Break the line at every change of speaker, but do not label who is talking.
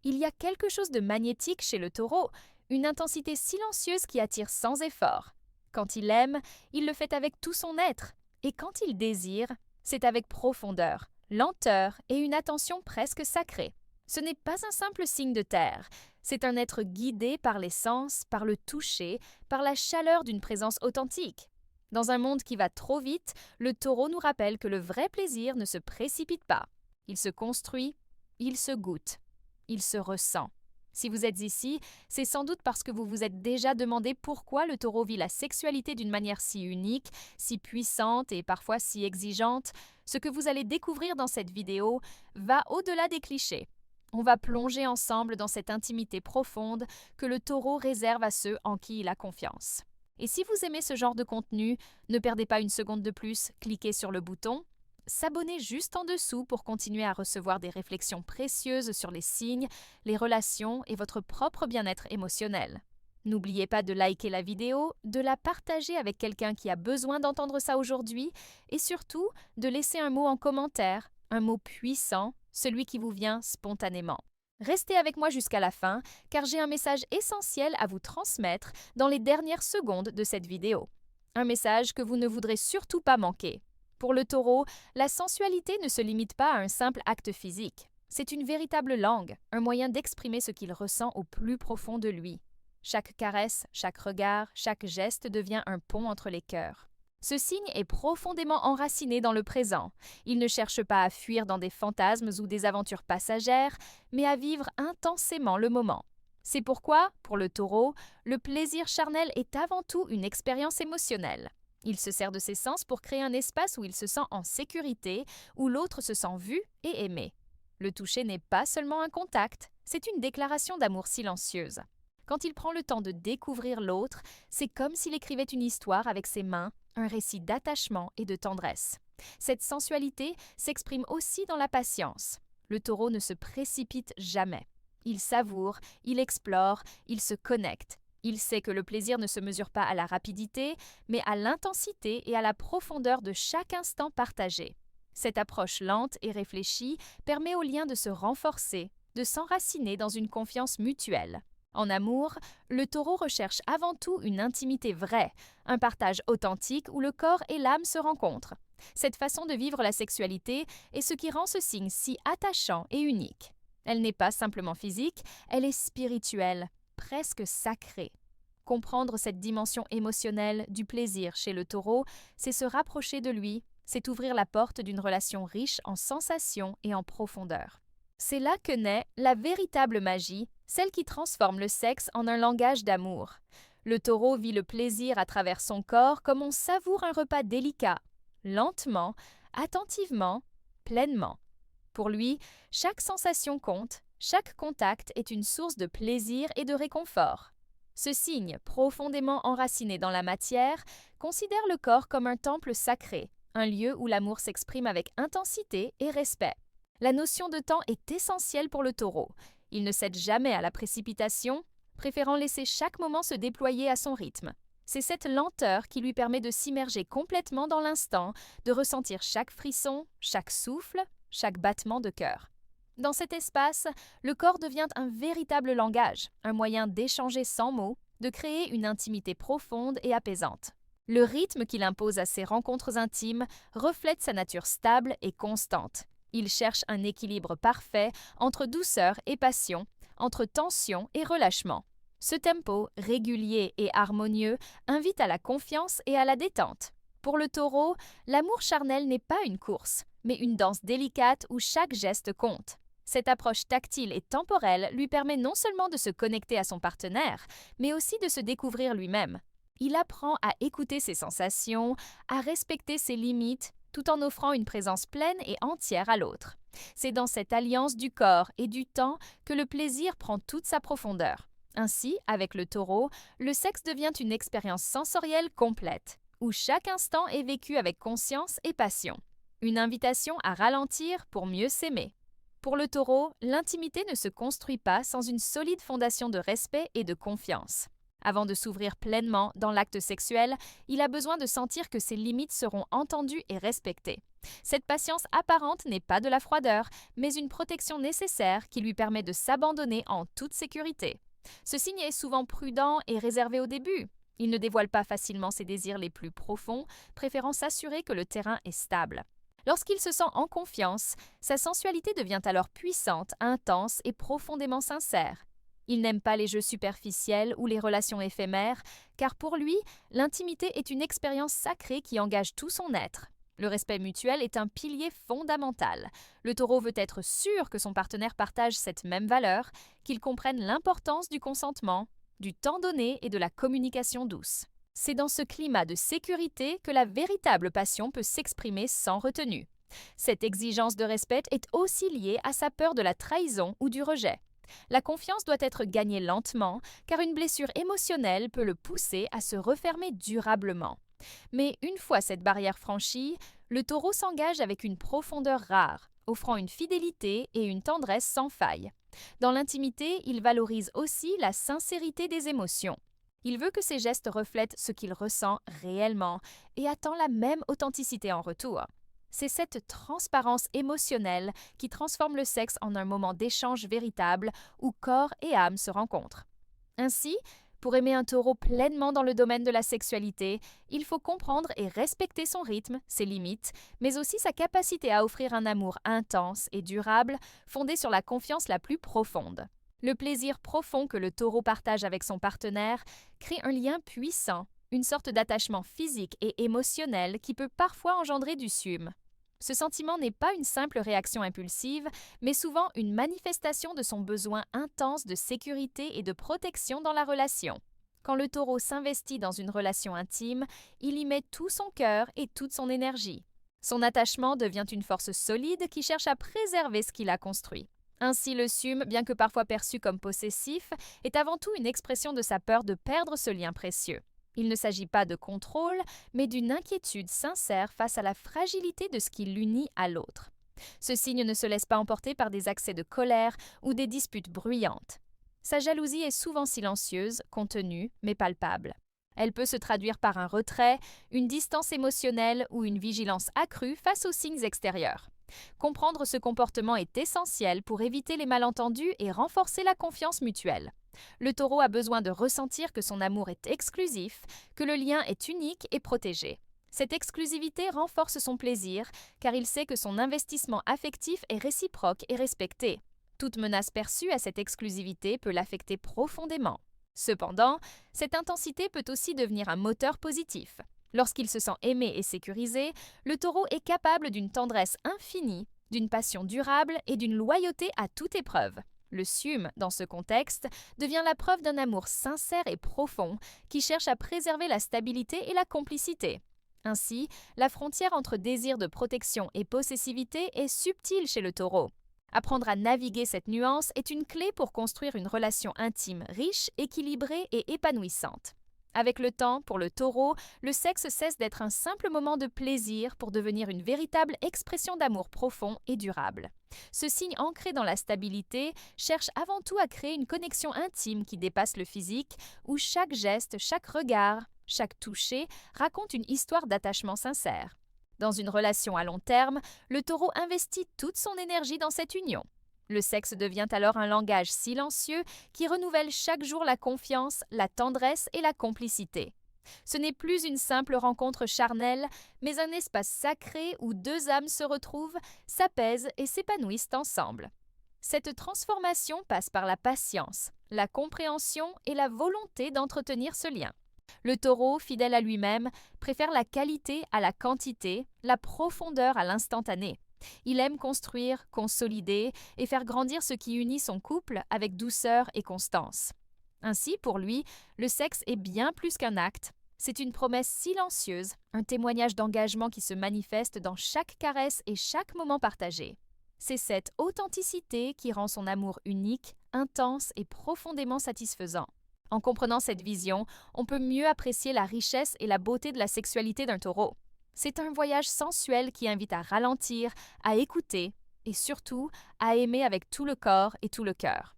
Il y a quelque chose de magnétique chez le taureau, une intensité silencieuse qui attire sans effort. Quand il aime, il le fait avec tout son être, et quand il désire, c'est avec profondeur, lenteur et une attention presque sacrée. Ce n'est pas un simple signe de terre, c'est un être guidé par les sens, par le toucher, par la chaleur d'une présence authentique. Dans un monde qui va trop vite, le taureau nous rappelle que le vrai plaisir ne se précipite pas. Il se construit, il se goûte, il se ressent. Si vous êtes ici, c'est sans doute parce que vous vous êtes déjà demandé pourquoi le taureau vit la sexualité d'une manière si unique, si puissante et parfois si exigeante. Ce que vous allez découvrir dans cette vidéo va au-delà des clichés. On va plonger ensemble dans cette intimité profonde que le taureau réserve à ceux en qui il a confiance. Et si vous aimez ce genre de contenu, ne perdez pas une seconde de plus, cliquez sur le bouton s'abonner juste en dessous pour continuer à recevoir des réflexions précieuses sur les signes, les relations et votre propre bien-être émotionnel. N'oubliez pas de liker la vidéo, de la partager avec quelqu'un qui a besoin d'entendre ça aujourd'hui et surtout de laisser un mot en commentaire, un mot puissant, celui qui vous vient spontanément. Restez avec moi jusqu'à la fin car j'ai un message essentiel à vous transmettre dans les dernières secondes de cette vidéo. Un message que vous ne voudrez surtout pas manquer. Pour le taureau, la sensualité ne se limite pas à un simple acte physique. C'est une véritable langue, un moyen d'exprimer ce qu'il ressent au plus profond de lui. Chaque caresse, chaque regard, chaque geste devient un pont entre les cœurs. Ce signe est profondément enraciné dans le présent. Il ne cherche pas à fuir dans des fantasmes ou des aventures passagères, mais à vivre intensément le moment. C'est pourquoi, pour le taureau, le plaisir charnel est avant tout une expérience émotionnelle. Il se sert de ses sens pour créer un espace où il se sent en sécurité, où l'autre se sent vu et aimé. Le toucher n'est pas seulement un contact, c'est une déclaration d'amour silencieuse. Quand il prend le temps de découvrir l'autre, c'est comme s'il écrivait une histoire avec ses mains, un récit d'attachement et de tendresse. Cette sensualité s'exprime aussi dans la patience. Le taureau ne se précipite jamais. Il savoure, il explore, il se connecte. Il sait que le plaisir ne se mesure pas à la rapidité, mais à l'intensité et à la profondeur de chaque instant partagé. Cette approche lente et réfléchie permet au lien de se renforcer, de s'enraciner dans une confiance mutuelle. En amour, le taureau recherche avant tout une intimité vraie, un partage authentique où le corps et l'âme se rencontrent. Cette façon de vivre la sexualité est ce qui rend ce signe si attachant et unique. Elle n'est pas simplement physique, elle est spirituelle, presque sacrée. Comprendre cette dimension émotionnelle du plaisir chez le taureau, c'est se rapprocher de lui, c'est ouvrir la porte d'une relation riche en sensations et en profondeur. C'est là que naît la véritable magie, celle qui transforme le sexe en un langage d'amour. Le taureau vit le plaisir à travers son corps comme on savoure un repas délicat, lentement, attentivement, pleinement. Pour lui, chaque sensation compte, chaque contact est une source de plaisir et de réconfort. Ce signe, profondément enraciné dans la matière, considère le corps comme un temple sacré, un lieu où l'amour s'exprime avec intensité et respect. La notion de temps est essentielle pour le taureau. Il ne cède jamais à la précipitation, préférant laisser chaque moment se déployer à son rythme. C'est cette lenteur qui lui permet de s'immerger complètement dans l'instant, de ressentir chaque frisson, chaque souffle, chaque battement de cœur. Dans cet espace, le corps devient un véritable langage, un moyen d'échanger sans mots, de créer une intimité profonde et apaisante. Le rythme qu'il impose à ses rencontres intimes reflète sa nature stable et constante. Il cherche un équilibre parfait entre douceur et passion, entre tension et relâchement. Ce tempo, régulier et harmonieux, invite à la confiance et à la détente. Pour le taureau, l'amour charnel n'est pas une course, mais une danse délicate où chaque geste compte. Cette approche tactile et temporelle lui permet non seulement de se connecter à son partenaire, mais aussi de se découvrir lui-même. Il apprend à écouter ses sensations, à respecter ses limites, tout en offrant une présence pleine et entière à l'autre. C'est dans cette alliance du corps et du temps que le plaisir prend toute sa profondeur. Ainsi, avec le taureau, le sexe devient une expérience sensorielle complète, où chaque instant est vécu avec conscience et passion. Une invitation à ralentir pour mieux s'aimer. Pour le taureau, l'intimité ne se construit pas sans une solide fondation de respect et de confiance. Avant de s'ouvrir pleinement dans l'acte sexuel, il a besoin de sentir que ses limites seront entendues et respectées. Cette patience apparente n'est pas de la froideur, mais une protection nécessaire qui lui permet de s'abandonner en toute sécurité. Ce signe est souvent prudent et réservé au début. Il ne dévoile pas facilement ses désirs les plus profonds, préférant s'assurer que le terrain est stable. Lorsqu'il se sent en confiance, sa sensualité devient alors puissante, intense et profondément sincère. Il n'aime pas les jeux superficiels ou les relations éphémères, car pour lui, l'intimité est une expérience sacrée qui engage tout son être. Le respect mutuel est un pilier fondamental. Le taureau veut être sûr que son partenaire partage cette même valeur, qu'il comprenne l'importance du consentement, du temps donné et de la communication douce. C'est dans ce climat de sécurité que la véritable passion peut s'exprimer sans retenue. Cette exigence de respect est aussi liée à sa peur de la trahison ou du rejet. La confiance doit être gagnée lentement, car une blessure émotionnelle peut le pousser à se refermer durablement. Mais une fois cette barrière franchie, le taureau s'engage avec une profondeur rare, offrant une fidélité et une tendresse sans faille. Dans l'intimité, il valorise aussi la sincérité des émotions. Il veut que ses gestes reflètent ce qu'il ressent réellement et attend la même authenticité en retour. C'est cette transparence émotionnelle qui transforme le sexe en un moment d'échange véritable où corps et âme se rencontrent. Ainsi, pour aimer un taureau pleinement dans le domaine de la sexualité, il faut comprendre et respecter son rythme, ses limites, mais aussi sa capacité à offrir un amour intense et durable, fondé sur la confiance la plus profonde. Le plaisir profond que le taureau partage avec son partenaire crée un lien puissant, une sorte d'attachement physique et émotionnel qui peut parfois engendrer du sume. Ce sentiment n'est pas une simple réaction impulsive, mais souvent une manifestation de son besoin intense de sécurité et de protection dans la relation. Quand le taureau s'investit dans une relation intime, il y met tout son cœur et toute son énergie. Son attachement devient une force solide qui cherche à préserver ce qu'il a construit. Ainsi, le sume, bien que parfois perçu comme possessif, est avant tout une expression de sa peur de perdre ce lien précieux. Il ne s'agit pas de contrôle, mais d'une inquiétude sincère face à la fragilité de ce qui l'unit à l'autre. Ce signe ne se laisse pas emporter par des accès de colère ou des disputes bruyantes. Sa jalousie est souvent silencieuse, contenue, mais palpable. Elle peut se traduire par un retrait, une distance émotionnelle ou une vigilance accrue face aux signes extérieurs. Comprendre ce comportement est essentiel pour éviter les malentendus et renforcer la confiance mutuelle. Le taureau a besoin de ressentir que son amour est exclusif, que le lien est unique et protégé. Cette exclusivité renforce son plaisir, car il sait que son investissement affectif est réciproque et respecté. Toute menace perçue à cette exclusivité peut l'affecter profondément. Cependant, cette intensité peut aussi devenir un moteur positif. Lorsqu'il se sent aimé et sécurisé, le taureau est capable d'une tendresse infinie, d'une passion durable et d'une loyauté à toute épreuve. Le sume, dans ce contexte, devient la preuve d'un amour sincère et profond qui cherche à préserver la stabilité et la complicité. Ainsi, la frontière entre désir de protection et possessivité est subtile chez le taureau. Apprendre à naviguer cette nuance est une clé pour construire une relation intime riche, équilibrée et épanouissante. Avec le temps, pour le taureau, le sexe cesse d'être un simple moment de plaisir pour devenir une véritable expression d'amour profond et durable. Ce signe ancré dans la stabilité cherche avant tout à créer une connexion intime qui dépasse le physique, où chaque geste, chaque regard, chaque toucher raconte une histoire d'attachement sincère. Dans une relation à long terme, le taureau investit toute son énergie dans cette union. Le sexe devient alors un langage silencieux qui renouvelle chaque jour la confiance, la tendresse et la complicité. Ce n'est plus une simple rencontre charnelle, mais un espace sacré où deux âmes se retrouvent, s'apaisent et s'épanouissent ensemble. Cette transformation passe par la patience, la compréhension et la volonté d'entretenir ce lien. Le taureau, fidèle à lui-même, préfère la qualité à la quantité, la profondeur à l'instantané. Il aime construire, consolider et faire grandir ce qui unit son couple avec douceur et constance. Ainsi, pour lui, le sexe est bien plus qu'un acte. C'est une promesse silencieuse, un témoignage d'engagement qui se manifeste dans chaque caresse et chaque moment partagé. C'est cette authenticité qui rend son amour unique, intense et profondément satisfaisant. En comprenant cette vision, on peut mieux apprécier la richesse et la beauté de la sexualité d'un taureau. C'est un voyage sensuel qui invite à ralentir, à écouter et surtout à aimer avec tout le corps et tout le cœur.